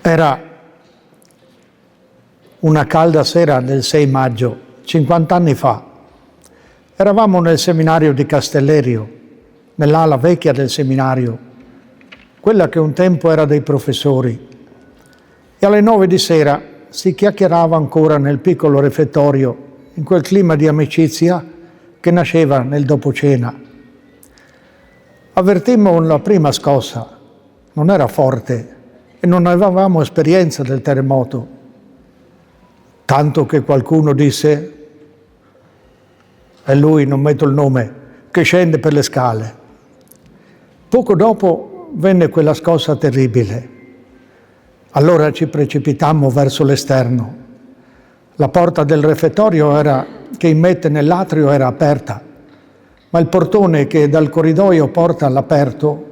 Era una calda sera del 6 maggio, 50 anni fa. Eravamo nel seminario di Castellerio, nell'ala vecchia del seminario, quella che un tempo era dei professori. E alle 9 di sera si chiacchierava ancora nel piccolo refettorio, in quel clima di amicizia che nasceva nel dopocena. Avvertimmo la prima scossa, non era forte e non avevamo esperienza del terremoto, tanto che qualcuno disse: è lui, non metto il nome, che scende per le scale. Poco dopo venne quella scossa terribile. Allora ci precipitammo verso l'esterno. La porta del refettorio che immette nell'atrio era aperta, ma il portone che dal corridoio porta all'aperto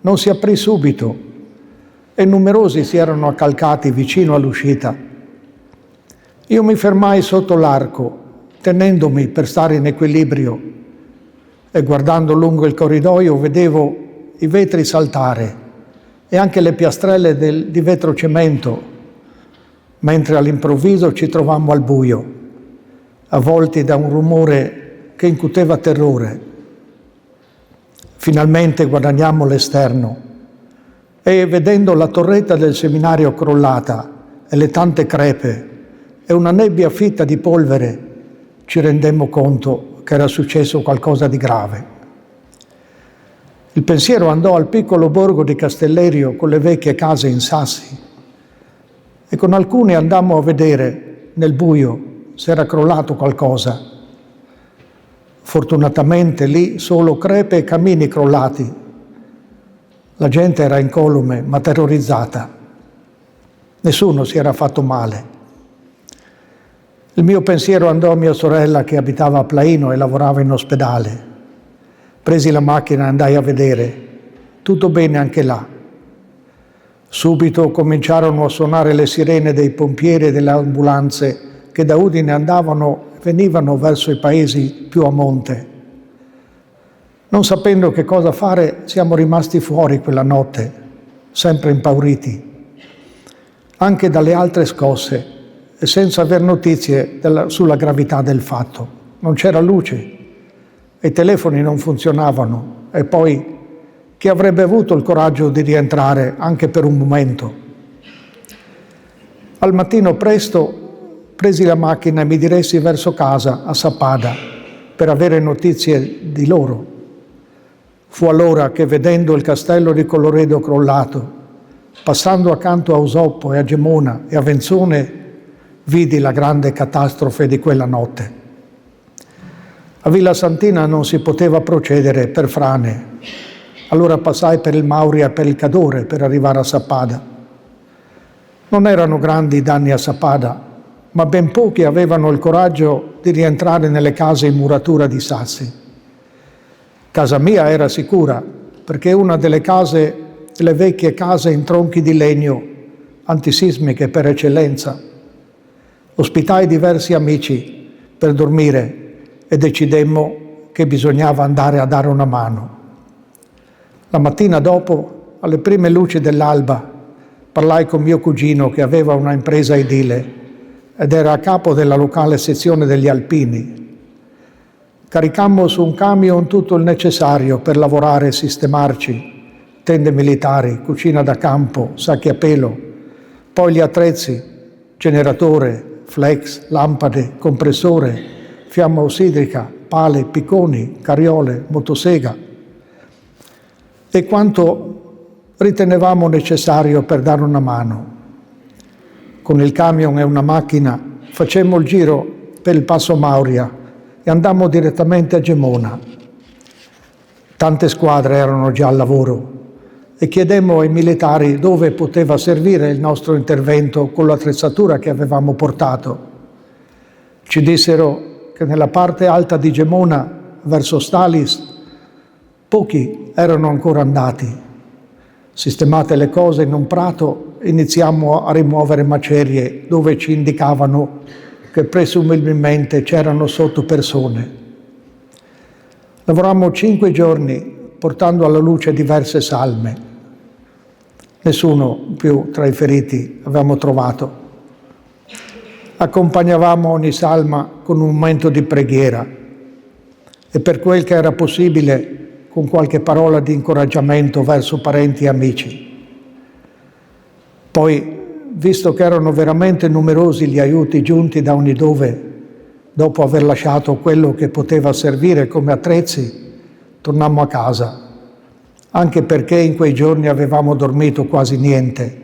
non si aprì subito e numerosi si erano accalcati vicino all'uscita. Io mi fermai sotto l'arco, tenendomi per stare in equilibrio, e guardando lungo il corridoio vedevo i vetri saltare e anche le piastrelle di vetro cemento, mentre all'improvviso ci trovammo al buio, avvolti da un rumore che incuteva terrore. Finalmente guadagnammo l'esterno e, vedendo la torretta del seminario crollata e le tante crepe e una nebbia fitta di polvere, ci rendemmo conto che era successo qualcosa di grave. Il pensiero andò al piccolo borgo di Castellerio con le vecchie case in sassi e con alcune andammo a vedere nel buio se era crollato qualcosa. Fortunatamente lì solo crepe e camini crollati. La gente era incolume ma terrorizzata. Nessuno si era fatto male. Il mio pensiero andò a mia sorella che abitava a Plaino e lavorava in ospedale. Presi la macchina e andai a vedere. Tutto bene anche là. Subito cominciarono a suonare le sirene dei pompieri e delle ambulanze che da Udine andavano e venivano verso i paesi più a monte. Non sapendo che cosa fare, siamo rimasti fuori quella notte, sempre impauriti, anche dalle altre scosse, e senza aver notizie sulla gravità del fatto. Non c'era luce, i telefoni non funzionavano e poi chi avrebbe avuto il coraggio di rientrare anche per un momento? Al mattino presto presi la macchina e mi diressi verso casa a Sappada per avere notizie di loro. Fu allora che, vedendo il castello di Colloredo crollato, passando accanto a Usoppo e a Gemona e a Venzone, vidi la grande catastrofe di quella notte. A Villa Santina non si poteva procedere per frane. Allora passai per il Mauria e per il Cadore per arrivare a Sappada. Non erano grandi i danni a Sappada, ma ben pochi avevano il coraggio di rientrare nelle case in muratura di sassi. Casa mia era sicura, perché è una delle vecchie case in tronchi di legno, antisismiche per eccellenza. Ospitai diversi amici per dormire e decidemmo che bisognava andare a dare una mano. La mattina dopo, alle prime luci dell'alba, parlai con mio cugino che aveva una impresa edile ed era a capo della locale sezione degli Alpini. Caricammo su un camion tutto il necessario per lavorare e sistemarci: tende militari, cucina da campo, sacchi a pelo, poi gli attrezzi, generatore, flex, lampade, compressore, fiamma ossidrica, pale, picconi, carriole, motosega e quanto ritenevamo necessario per dare una mano. Con il camion e una macchina facemmo il giro per il Passo Mauria e andammo direttamente a Gemona. Tante squadre erano già al lavoro e chiedemmo ai militari dove poteva servire il nostro intervento con l'attrezzatura che avevamo portato. Ci dissero che nella parte alta di Gemona, verso Stalis, pochi erano ancora andati. Sistemate le cose in un prato, iniziamo a rimuovere macerie dove ci indicavano che presumibilmente c'erano sotto persone. Lavorammo 5 giorni portando alla luce diverse salme. Nessuno più tra i feriti avevamo trovato. Accompagnavamo ogni salma con un momento di preghiera e per quel che era possibile con qualche parola di incoraggiamento verso parenti e amici. Poi, visto che erano veramente numerosi gli aiuti giunti da ogni dove, dopo aver lasciato quello che poteva servire come attrezzi, tornammo a casa, anche perché in quei giorni avevamo dormito quasi niente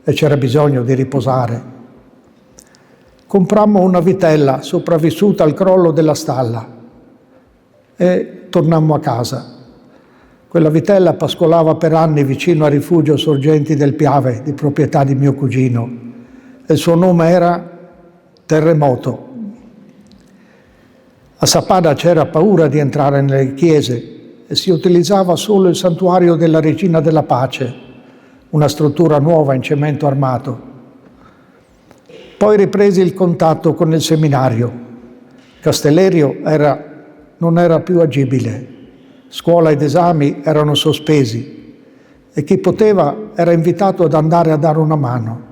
e c'era bisogno di riposare. Comprammo una vitella sopravvissuta al crollo della stalla e tornammo a casa. Quella vitella pascolava per anni vicino al rifugio Sorgenti del Piave, di proprietà di mio cugino, e il suo nome era Terremoto. A Sappada c'era paura di entrare nelle chiese e si utilizzava solo il santuario della Regina della Pace, una struttura nuova in cemento armato. Poi ripresi il contatto con il seminario. Castellerio non era più agibile, scuola ed esami erano sospesi e chi poteva era invitato ad andare a dare una mano.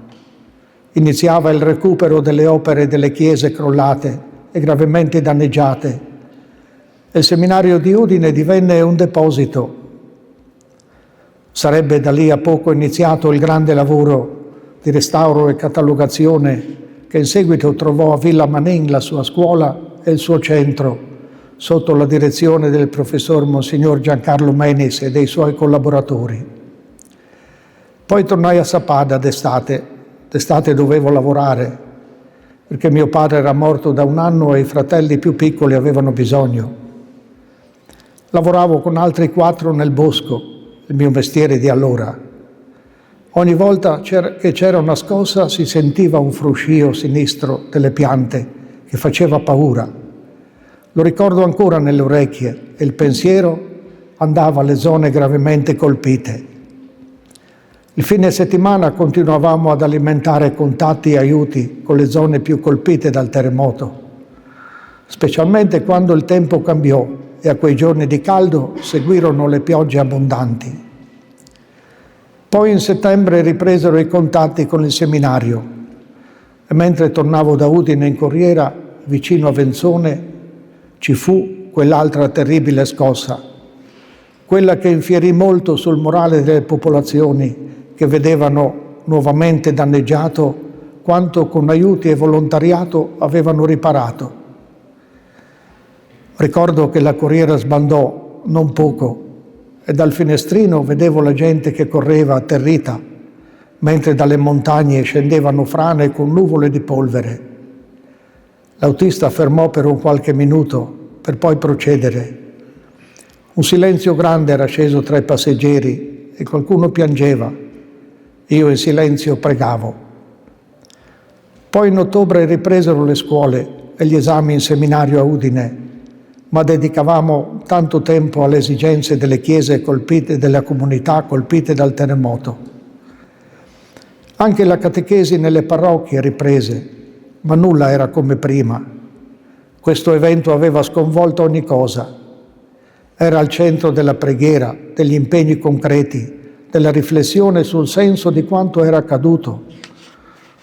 Iniziava il recupero delle opere delle chiese crollate e gravemente danneggiate. Il seminario di Udine divenne un deposito. Sarebbe da lì a poco iniziato il grande lavoro di restauro e catalogazione che in seguito trovò a Villa Manin la sua scuola e il suo centro, sotto la direzione del professor Monsignor Giancarlo Menis e dei suoi collaboratori. Poi tornai a Sappada d'estate dovevo lavorare, perché mio padre era morto da 1 anno e i fratelli più piccoli avevano bisogno. Lavoravo con altri 4 nel bosco, il mio mestiere di allora. Ogni volta che c'era una scossa si sentiva un fruscio sinistro delle piante che faceva paura. Lo ricordo ancora nelle orecchie e il pensiero andava alle zone gravemente colpite. Il fine settimana continuavamo ad alimentare contatti e aiuti con le zone più colpite dal terremoto, specialmente quando il tempo cambiò e a quei giorni di caldo seguirono le piogge abbondanti. Poi in settembre ripresero i contatti con il seminario e mentre tornavo da Udine in corriera, vicino a Venzone, ci fu quell'altra terribile scossa, quella che infierì molto sul morale delle popolazioni che vedevano nuovamente danneggiato quanto con aiuti e volontariato avevano riparato. Ricordo che la corriera sbandò non poco e dal finestrino vedevo la gente che correva atterrita, mentre dalle montagne scendevano frane con nuvole di polvere. L'autista fermò per un qualche minuto per poi procedere. Un silenzio grande era sceso tra i passeggeri e qualcuno piangeva. Io in silenzio pregavo. Poi in ottobre ripresero le scuole e gli esami in seminario a Udine, ma dedicavamo tanto tempo alle esigenze delle chiese colpite, della comunità colpite dal terremoto. Anche la catechesi nelle parrocchie riprese, ma nulla era come prima. Questo evento aveva sconvolto ogni cosa. Era al centro della preghiera, degli impegni concreti, della riflessione sul senso di quanto era accaduto,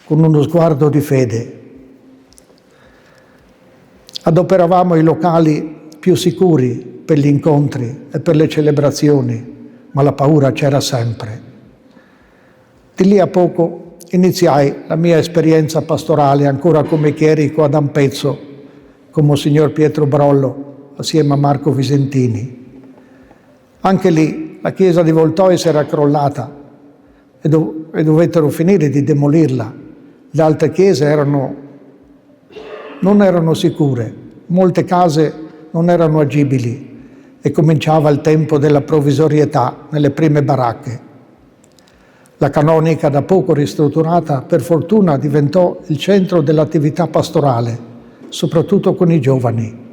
con uno sguardo di fede. Adoperavamo i locali più sicuri per gli incontri e per le celebrazioni, ma la paura c'era sempre. Di lì a poco iniziai la mia esperienza pastorale ancora come chierico ad Ampezzo, con Monsignor Pietro Brollo, assieme a Marco Visentini. Anche lì la chiesa di Voltois era crollata e dovettero finire di demolirla. Le altre chiese non erano sicure, molte case non erano agibili e cominciava il tempo della provvisorietà nelle prime baracche. La canonica, da poco ristrutturata, per fortuna diventò il centro dell'attività pastorale, soprattutto con i giovani.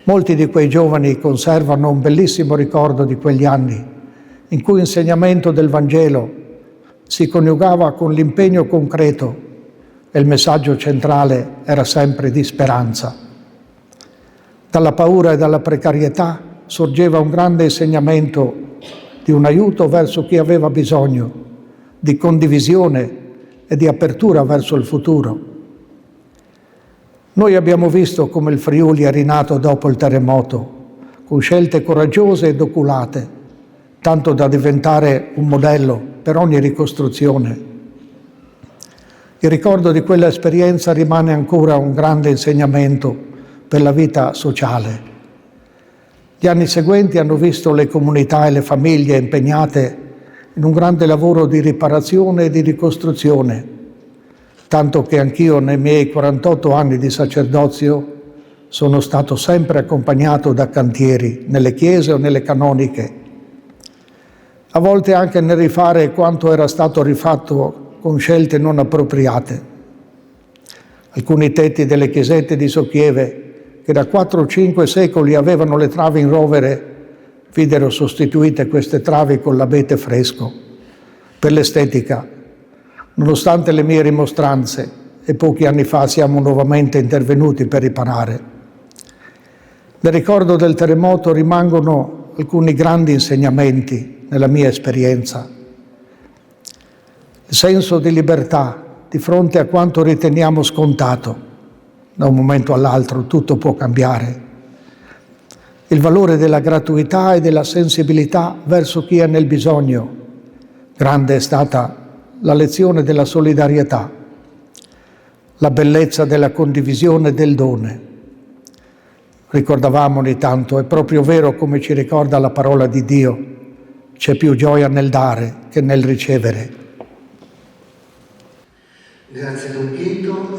Molti di quei giovani conservano un bellissimo ricordo di quegli anni, in cui l'insegnamento del Vangelo si coniugava con l'impegno concreto e il messaggio centrale era sempre di speranza. Dalla paura e dalla precarietà sorgeva un grande insegnamento di un aiuto verso chi aveva bisogno di condivisione e di apertura verso il futuro. Noi abbiamo visto come il Friuli è rinato dopo il terremoto, con scelte coraggiose ed oculate, tanto da diventare un modello per ogni ricostruzione. Il ricordo di quella esperienza rimane ancora un grande insegnamento per la vita sociale. Gli anni seguenti hanno visto le comunità e le famiglie impegnate in un grande lavoro di riparazione e di ricostruzione, tanto che anch'io nei miei 48 anni di sacerdozio sono stato sempre accompagnato da cantieri nelle chiese o nelle canoniche, a volte anche nel rifare quanto era stato rifatto con scelte non appropriate. Alcuni tetti delle chiesette di Socchieve, che da 4 o 5 secoli avevano le travi in rovere, videro sostituite queste travi con l'abete fresco, per l'estetica, nonostante le mie rimostranze, e pochi anni fa siamo nuovamente intervenuti per riparare. Nel ricordo del terremoto rimangono alcuni grandi insegnamenti nella mia esperienza. Il senso di libertà di fronte a quanto riteniamo scontato. Da un momento all'altro tutto può cambiare. Il valore della gratuità e della sensibilità verso chi è nel bisogno. Grande è stata la lezione della solidarietà, la bellezza della condivisione e del done. Ricordavamo ogni tanto, è proprio vero come ci ricorda la parola di Dio, c'è più gioia nel dare che nel ricevere. Grazie Don Pietro.